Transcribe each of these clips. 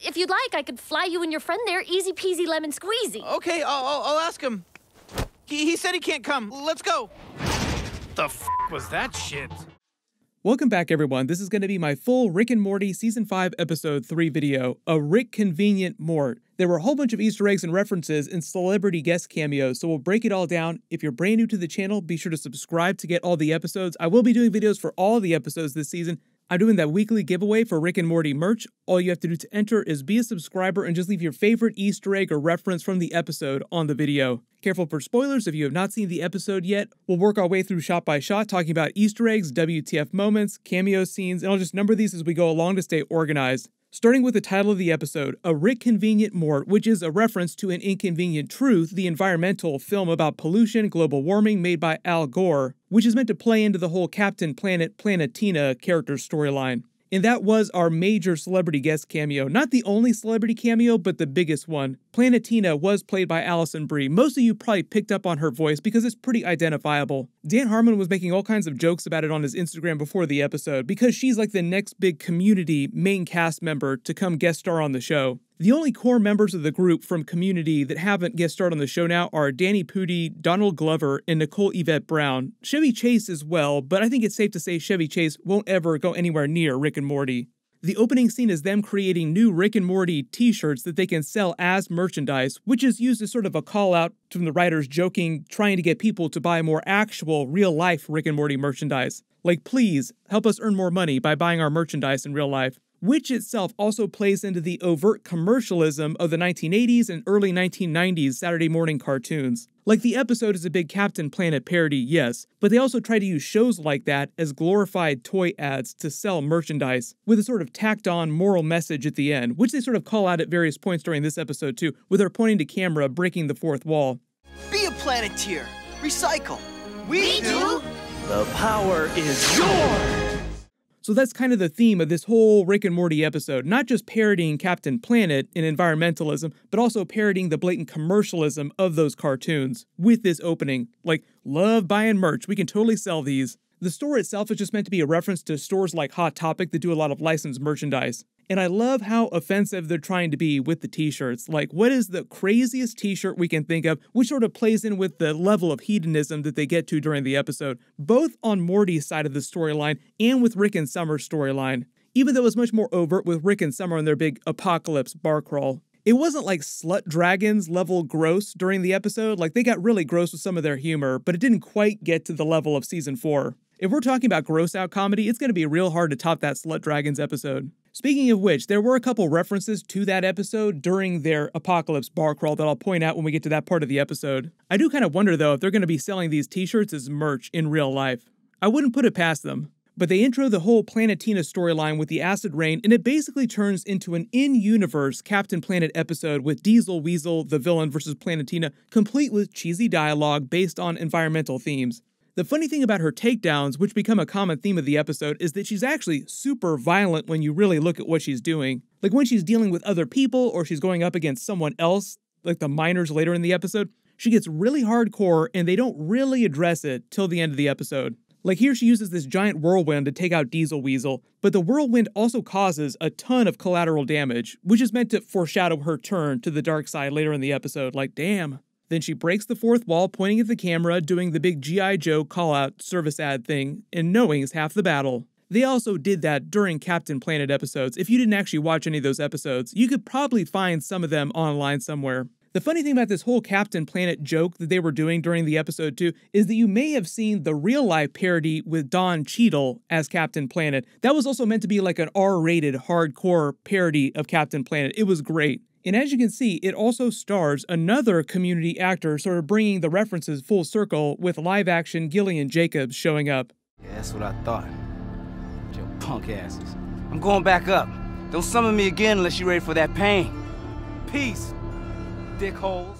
If you'd like, I could fly you and your friend there, easy peasy lemon squeezy. Okay, I'll ask him. He said he can't come. Let's go. The f was that shit? Welcome back, everyone. This is going to be my full Rick and Morty Season 5 Episode 3 video, A Rick Convenient Mort. There were a whole bunch of Easter eggs and references and celebrity guest cameos, so we'll break it all down. If you're brand new to the channel, be sure to subscribe to get all the episodes. I will be doing videos for all the episodes this season. I'm doing that weekly giveaway for Rick and Morty merch. All you have to do to enter is be a subscriber and just leave your favorite Easter egg or reference from the episode on the video. Careful for spoilers if you have not seen the episode yet. We'll work our way through shot by shot, talking about Easter eggs, WTF moments, cameo scenes, and I'll just number these as we go along to stay organized. Starting with the title of the episode, A Rick Convenient Mort, which is a reference to An Inconvenient Truth, the environmental film about pollution, global warming made by Al Gore, which is meant to play into the whole Captain Planet Planetina character storyline. And that was our major celebrity guest cameo. Not the only celebrity cameo, but the biggest one. Planetina was played by Alison Brie. Most of you probably picked up on her voice because it's pretty identifiable. Dan Harmon was making all kinds of jokes about it on his Instagram before the episode because she's like the next big Community main cast member to come guest star on the show. The only core members of the group from Community that haven't guest starred on the show now are Danny Pudi, Donald Glover, and Nicole Yvette Brown. Chevy Chase as well, but I think it's safe to say Chevy Chase won't ever go anywhere near Rick and Morty. The opening scene is them creating new Rick and Morty t-shirts that they can sell as merchandise, which is used as sort of a call out from the writers joking, trying to get people to buy more actual, real-life Rick and Morty merchandise. Like, please, help us earn more money by buying our merchandise in real life. Which itself also plays into the overt commercialism of the 1980s and early 1990s Saturday morning cartoons. Like, the episode is a big Captain Planet parody, yes, but they also try to use shows like that as glorified toy ads to sell merchandise, with a sort of tacked-on moral message at the end, which they sort of call out at various points during this episode too, with her pointing to camera, breaking the fourth wall. Be a Planeteer. Recycle. We do? The power is yours. So that's kind of the theme of this whole Rick and Morty episode, not just parodying Captain Planet and environmentalism, but also parodying the blatant commercialism of those cartoons with this opening. Like, love buying merch, we can totally sell these. The store itself is just meant to be a reference to stores like Hot Topic that do a lot of licensed merchandise. And I love how offensive they're trying to be with the t-shirts. Like, what is the craziest t-shirt we can think of, which sort of plays in with the level of hedonism that they get to during the episode, both on Morty's side of the storyline and with Rick and Summer's storyline. Even though it was much more overt with Rick and Summer and their big apocalypse bar crawl. It wasn't like Slut Dragons level gross during the episode. Like, they got really gross with some of their humor, but it didn't quite get to the level of season 4. If we're talking about gross out comedy, it's going to be real hard to top that Slut Dragons episode. Speaking of which, there were a couple references to that episode during their apocalypse bar crawl that I'll point out when we get to that part of the episode. I do kind of wonder though if they're going to be selling these t-shirts as merch in real life. I wouldn't put it past them. But they intro the whole Planetina storyline with the acid rain, and it basically turns into an in-universe Captain Planet episode with Diesel Weasel, the villain, versus Planetina, complete with cheesy dialogue based on environmental themes. The funny thing about her takedowns, which become a common theme of the episode, is that she's actually super violent when you really look at what she's doing. Like when she's dealing with other people or she's going up against someone else, like the miners later in the episode, she gets really hardcore and they don't really address it till the end of the episode. Like here she uses this giant whirlwind to take out Diesel Weasel, but the whirlwind also causes a ton of collateral damage, which is meant to foreshadow her turn to the dark side later in the episode, like damn. Then she breaks the fourth wall, pointing at the camera, doing the big G.I. Joe call-out service ad thing, and knowing is half the battle. They also did that during Captain Planet episodes. If you didn't actually watch any of those episodes, you could probably find some of them online somewhere. The funny thing about this whole Captain Planet joke that they were doing during the episode too, is that you may have seen the real-life parody with Don Cheadle as Captain Planet. That was also meant to be like an R-rated hardcore parody of Captain Planet. It was great. And as you can see, it also stars another Community actor sort of bringing the references full circle with live-action Gillian Jacobs showing up. Yeah, that's what I thought. Your punk asses. I'm going back up. Don't summon me again unless you're ready for that pain. Peace, dickholes.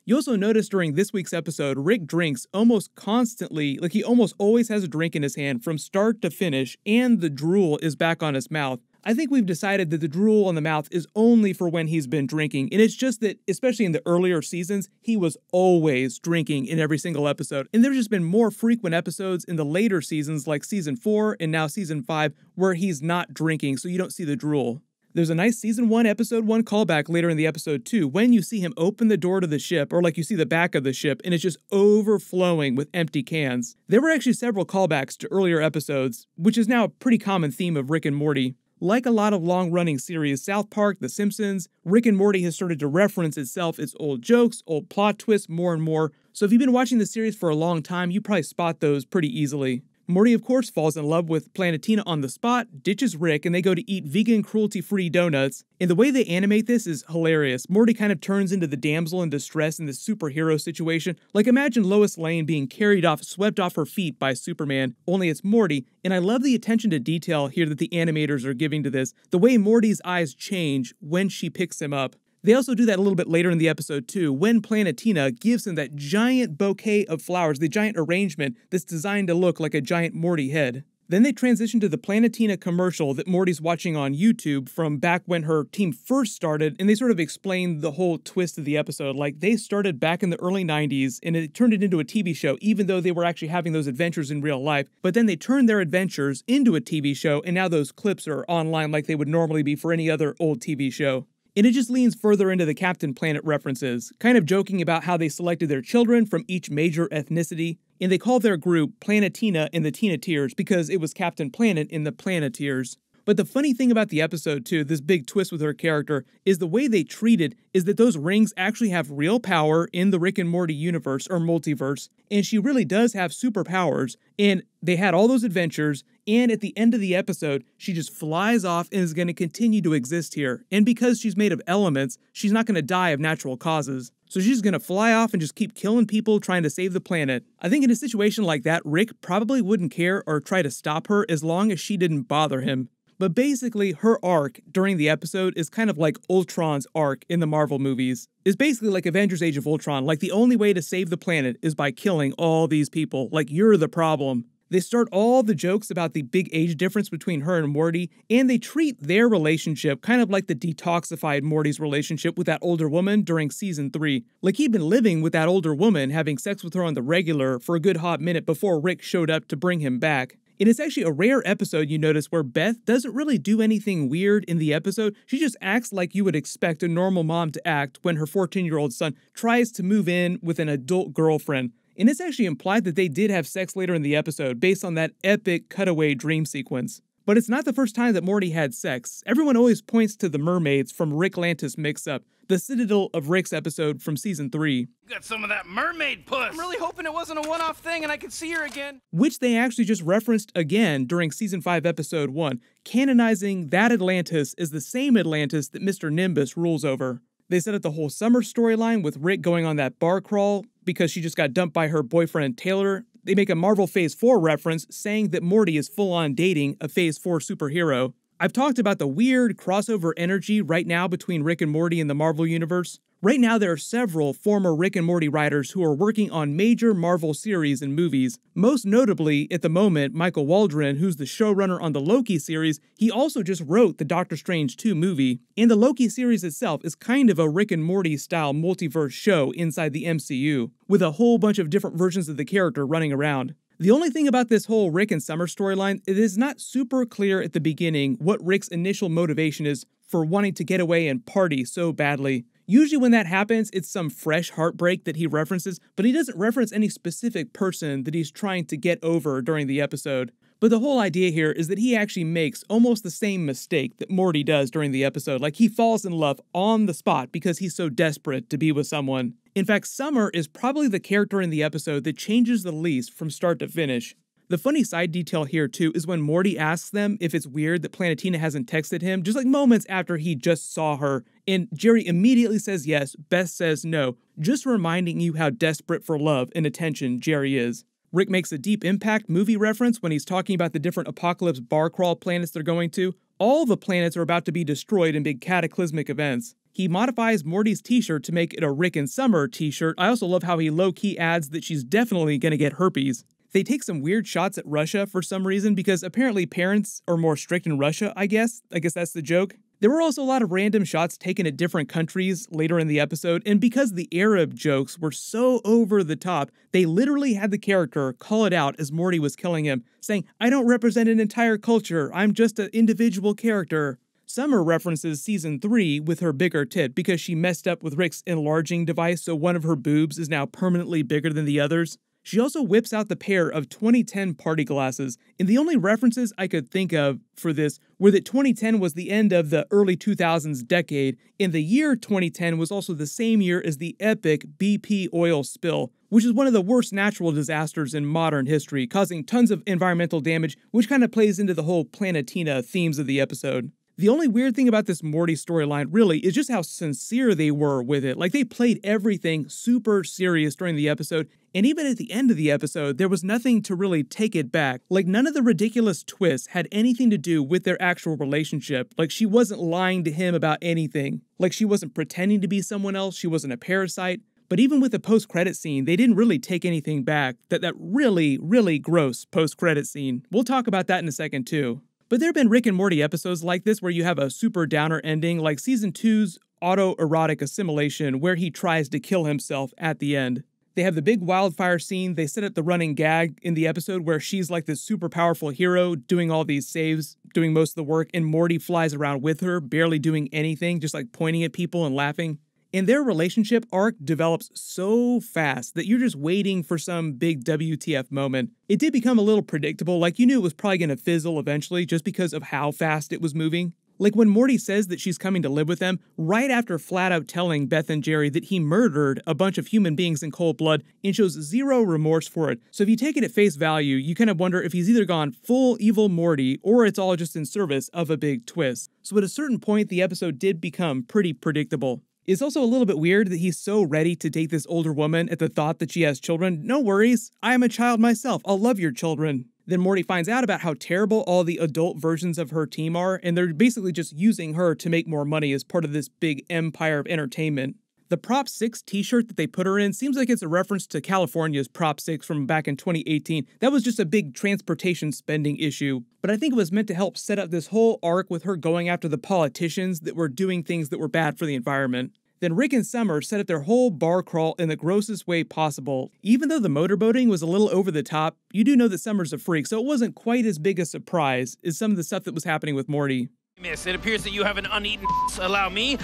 You also notice during this week's episode, Rick drinks almost constantly, like he almost always has a drink in his hand from start to finish, and the drool is back on his mouth. I think we've decided that the drool on the mouth is only for when he's been drinking, and it's just that, especially in the earlier seasons, he was always drinking in every single episode, and there's just been more frequent episodes in the later seasons like season 4 and now season 5 where he's not drinking, so you don't see the drool. There's a nice season 1, episode 1 callback later in the episode too, when you see him open the door to the ship, or like you see the back of the ship, and it's just overflowing with empty cans. There were actually several callbacks to earlier episodes, which is now a pretty common theme of Rick and Morty. Like a lot of long-running series, South Park, The Simpsons, Rick and Morty has started to reference itself, its old jokes, old plot twists more and more, so if you've been watching the series for a long time, you probably spot those pretty easily. Morty, of course, falls in love with Planetina on the spot, ditches Rick, and they go to eat vegan, cruelty-free donuts. And the way they animate this is hilarious. Morty kind of turns into the damsel in distress in this superhero situation. Like, imagine Lois Lane being carried off, swept off her feet by Superman, only it's Morty. And I love the attention to detail here that the animators are giving to this. The way Morty's eyes change when she picks him up. They also do that a little bit later in the episode too, when Planetina gives him that giant bouquet of flowers, the giant arrangement that's designed to look like a giant Morty head. Then they transition to the Planetina commercial that Morty's watching on YouTube from back when her team first started, and they sort of explain the whole twist of the episode. Like, they started back in the early 90s, and it turned it into a TV show, even though they were actually having those adventures in real life. But then they turned their adventures into a TV show, and now those clips are online like they would normally be for any other old TV show. And it just leans further into the Captain Planet references, kind of joking about how they selected their children from each major ethnicity, and they call their group Planetina and the Teenateers because it was Captain Planet in the Planeteers. But the funny thing about the episode too, this big twist with her character, is the way they treat it is that those rings actually have real power in the Rick and Morty universe or multiverse, and she really does have superpowers, and they had all those adventures, and at the end of the episode, she just flies off and is going to continue to exist here. And because she's made of elements, she's not going to die of natural causes. So she's going to fly off and just keep killing people trying to save the planet. I think in a situation like that, Rick probably wouldn't care or try to stop her as long as she didn't bother him. But basically, her arc during the episode is kind of like Ultron's arc in the Marvel movies. It's basically like Avengers Age of Ultron, like the only way to save the planet is by killing all these people, like you're the problem. They start all the jokes about the big age difference between her and Morty, and they treat their relationship kind of like the detoxified Morty's relationship with that older woman during season 3. Like he'd been living with that older woman, having sex with her on the regular for a good hot minute before Rick showed up to bring him back. And it's actually a rare episode, you notice, where Beth doesn't really do anything weird in the episode. She just acts like you would expect a normal mom to act when her 14-year-old son tries to move in with an adult girlfriend. And it's actually implied that they did have sex later in the episode based on that epic cutaway dream sequence. But it's not the first time that Morty had sex. Everyone always points to the mermaids from Rick Lantis Mix-Up, the Citadel of Rick's episode from season 3. You got some of that mermaid puss. I'm really hoping it wasn't a one-off thing and I could see her again. Which they actually just referenced again during season 5 episode 1, canonizing that Atlantis as the same Atlantis that Mr. Nimbus rules over. They set up the whole summer storyline with Rick going on that bar crawl because she just got dumped by her boyfriend Taylor. They make a Marvel Phase 4 reference saying that Morty is full-on dating a Phase 4 superhero. I've talked about the weird crossover energy right now between Rick and Morty in the Marvel Universe. Right now, there are several former Rick and Morty writers who are working on major Marvel series and movies. Most notably, at the moment, Michael Waldron, who's the showrunner on the Loki series, he also just wrote the Doctor Strange 2 movie. And the Loki series itself is kind of a Rick and Morty style multiverse show inside the MCU, with a whole bunch of different versions of the character running around. The only thing about this whole Rick and Summer storyline, it is not super clear at the beginning what Rick's initial motivation is for wanting to get away and party so badly. Usually when that happens, it's some fresh heartbreak that he references, but he doesn't reference any specific person that he's trying to get over during the episode. But the whole idea here is that he actually makes almost the same mistake that Morty does during the episode. Like he falls in love on the spot because he's so desperate to be with someone. In fact, Summer is probably the character in the episode that changes the least from start to finish. The funny side detail here too is when Morty asks them if it's weird that Planetina hasn't texted him, just like moments after he just saw her, and Jerry immediately says yes, Beth says no, just reminding you how desperate for love and attention Jerry is. Rick makes a Deep Impact movie reference when he's talking about the different apocalypse bar crawl planets they're going to. All the planets are about to be destroyed in big cataclysmic events. He modifies Morty's t-shirt to make it a Rick and Summer t-shirt. I also love how he low-key adds that she's definitely gonna get herpes. They take some weird shots at Russia for some reason because apparently parents are more strict in Russia, I guess. That's the joke. There were also a lot of random shots taken at different countries later in the episode, and because the Arab jokes were so over the top, they literally had the character call it out as Morty was killing him, saying, "I don't represent an entire culture, I'm just an individual character." Summer references season 3 with her bigger tit because she messed up with Rick's enlarging device, so one of her boobs is now permanently bigger than the others. She also whips out the pair of 2010 party glasses, and the only references I could think of for this were that 2010 was the end of the early 2000s decade, and the year 2010 was also the same year as the epic BP oil spill, which is one of the worst natural disasters in modern history, causing tons of environmental damage, which kind of plays into the whole Planetina themes of the episode. The only weird thing about this Morty storyline really is just how sincere they were with it. Like, they played everything super serious during the episode, and even at the end of the episode, there was nothing to really take it back. Like, none of the ridiculous twists had anything to do with their actual relationship. Like, she wasn't lying to him about anything. Like, she wasn't pretending to be someone else, she wasn't a parasite. But even with the post-credit scene, they didn't really take anything back. That really, really gross post-credit scene. We'll talk about that in a second too. But there have been Rick and Morty episodes like this where you have a super downer ending, like season 2's autoerotic assimilation, where he tries to kill himself at the end. They have the big wildfire scene, they set up the running gag in the episode where she's like this super powerful hero doing all these saves, doing most of the work, and Morty flies around with her, barely doing anything, just like pointing at people and laughing. And their relationship arc develops so fast that you're just waiting for some big WTF moment. It did become a little predictable, like you knew it was probably going to fizzle eventually just because of how fast it was moving. Like when Morty says that she's coming to live with them, right after flat out telling Beth and Jerry that he murdered a bunch of human beings in cold blood and shows zero remorse for it. So if you take it at face value, you kind of wonder if he's either gone full evil Morty or it's all just in service of a big twist. So at a certain point, the episode did become pretty predictable. It's also a little bit weird that he's so ready to date this older woman at the thought that she has children. No worries, I am a child myself, I'll love your children. Then Morty finds out about how terrible all the adult versions of her team are, and they're basically just using her to make more money as part of this big empire of entertainment. The Prop 6 t-shirt that they put her in seems like it's a reference to California's Prop 6 from back in 2018. That was just a big transportation spending issue, but I think it was meant to help set up this whole arc with her going after the politicians that were doing things that were bad for the environment. Then Rick and Summer set up their whole bar crawl in the grossest way possible. Even though the motorboating was a little over the top, you do know that Summer's a freak, so it wasn't quite as big a surprise as some of the stuff that was happening with Morty. Miss, it appears that you have an uneaten allow me.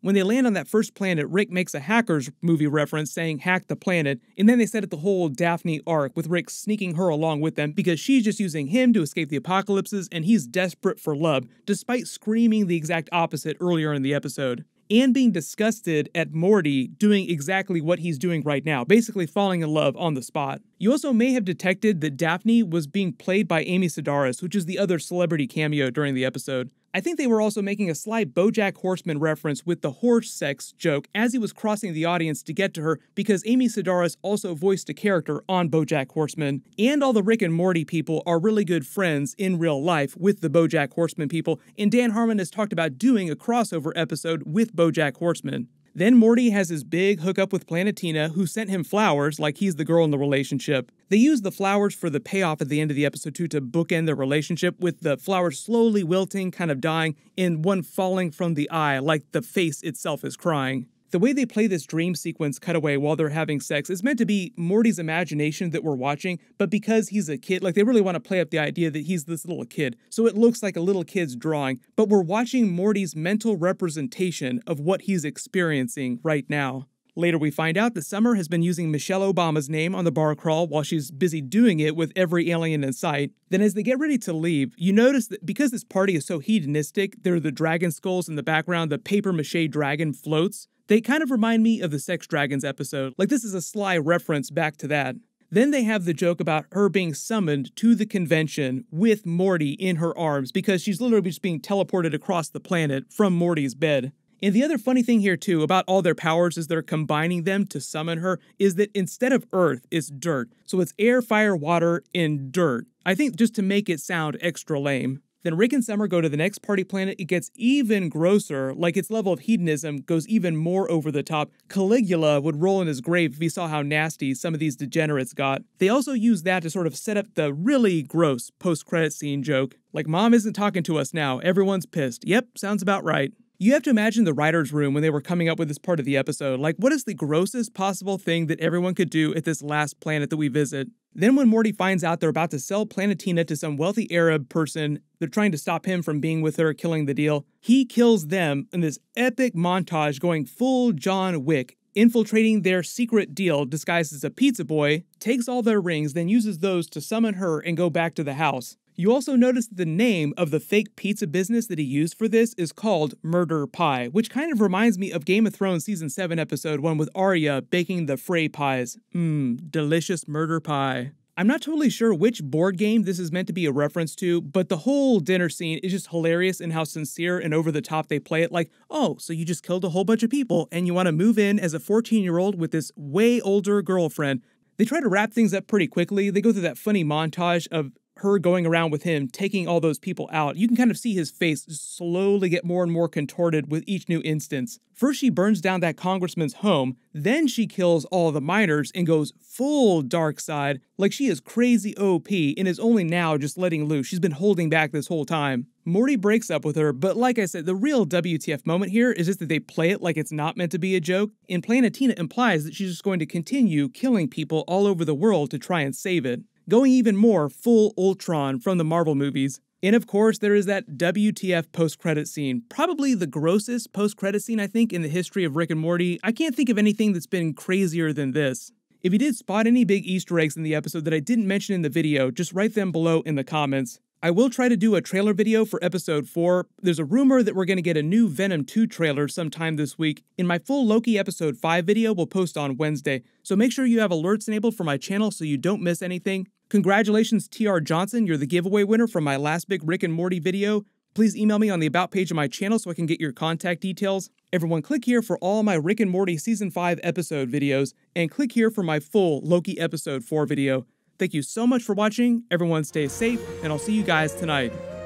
When they land on that first planet, Rick makes a Hackers movie reference saying hack the planet, and then they set up the whole Daphne arc with Rick sneaking her along with them because she's just using him to escape the apocalypses and he's desperate for love, despite screaming the exact opposite earlier in the episode. And being disgusted at Morty doing exactly what he's doing right now, basically falling in love on the spot. You also may have detected that Daphne was being played by Amy Sedaris, which is the other celebrity cameo during the episode. I think they were also making a slight BoJack Horseman reference with the horse sex joke as he was crossing the audience to get to her, because Amy Sedaris also voiced a character on BoJack Horseman, and all the Rick and Morty people are really good friends in real life with the BoJack Horseman people, and Dan Harmon has talked about doing a crossover episode with BoJack Horseman. Then Morty has his big hookup with Planetina, who sent him flowers like he's the girl in the relationship. They use the flowers for the payoff at the end of the episode too to bookend their relationship, with the flowers slowly wilting, kind of dying, and one falling from the eye like the face itself is crying. The way they play this dream sequence cutaway while they're having sex is meant to be Morty's imagination that we're watching, but because he's a kid, like they really want to play up the idea that he's this little kid, so it looks like a little kid's drawing, but we're watching Morty's mental representation of what he's experiencing right now. Later we find out that Summer has been using Michelle Obama's name on the bar crawl while she's busy doing it with every alien in sight. Then as they get ready to leave, you notice that because this party is so hedonistic, there are the dragon skulls in the background, the papier-mâché dragon floats. They kind of remind me of the Sex Dragons episode, like this is a sly reference back to that. Then they have the joke about her being summoned to the convention with Morty in her arms because she's literally just being teleported across the planet from Morty's bed. And the other funny thing here too about all their powers as they're combining them to summon her is that instead of earth, it's dirt. So it's air, fire, water, and dirt. I think just to make it sound extra lame. Then Rick and Summer go to the next party planet. It gets even grosser, like its level of hedonism goes even more over the top. Caligula would roll in his grave if he saw how nasty some of these degenerates got. They also use that to sort of set up the really gross post-credit scene joke. Like, Mom isn't talking to us now, everyone's pissed. Yep, sounds about right. You have to imagine the writer's room when they were coming up with this part of the episode. Like, what is the grossest possible thing that everyone could do at this last planet that we visit? Then when Morty finds out they're about to sell Planetina to some wealthy Arab person, they're trying to stop him from being with her, killing the deal. He kills them in this epic montage going full John Wick, infiltrating their secret deal disguised as a pizza boy, takes all their rings, then uses those to summon her and go back to the house. You also notice that the name of the fake pizza business that he used for this is called Murder Pie, which kind of reminds me of Game of Thrones Season 7 Episode 1 with Arya baking the Frey pies. Delicious murder pie. I'm not totally sure which board game this is meant to be a reference to, but the whole dinner scene is just hilarious in how sincere and over the top they play it. Like, oh, so you just killed a whole bunch of people and you want to move in as a 14-year-old with this way older girlfriend. They try to wrap things up pretty quickly. They go through that funny montage of her going around with him, taking all those people out. You can kind of see his face slowly get more and more contorted with each new instance. First, she burns down that congressman's home, then she kills all the miners and goes full dark side, like she is crazy OP and is only now just letting loose. She's been holding back this whole time. Morty breaks up with her, but like I said, the real WTF moment here is just that they play it like it's not meant to be a joke, and Planetina implies that she's just going to continue killing people all over the world to try and save it. Going even more full Ultron from the Marvel movies. And of course, there is that WTF post-credit scene. Probably the grossest post-credit scene, I think, in the history of Rick and Morty. I can't think of anything that's been crazier than this. If you did spot any big Easter eggs in the episode that I didn't mention in the video, just write them below in the comments. I will try to do a trailer video for episode 4. There's a rumor that we're going to get a new Venom 2 trailer sometime this week, and my full Loki episode 5 video will post on Wednesday, so make sure you have alerts enabled for my channel so you don't miss anything. Congratulations, TR Johnson, you're the giveaway winner from my last big Rick and Morty video. Please email me on the About page of my channel so I can get your contact details. Everyone, click here for all my Rick and Morty Season 5 episode videos, and click here for my full Loki episode 4 video. Thank you so much for watching, everyone stay safe, and I'll see you guys tonight.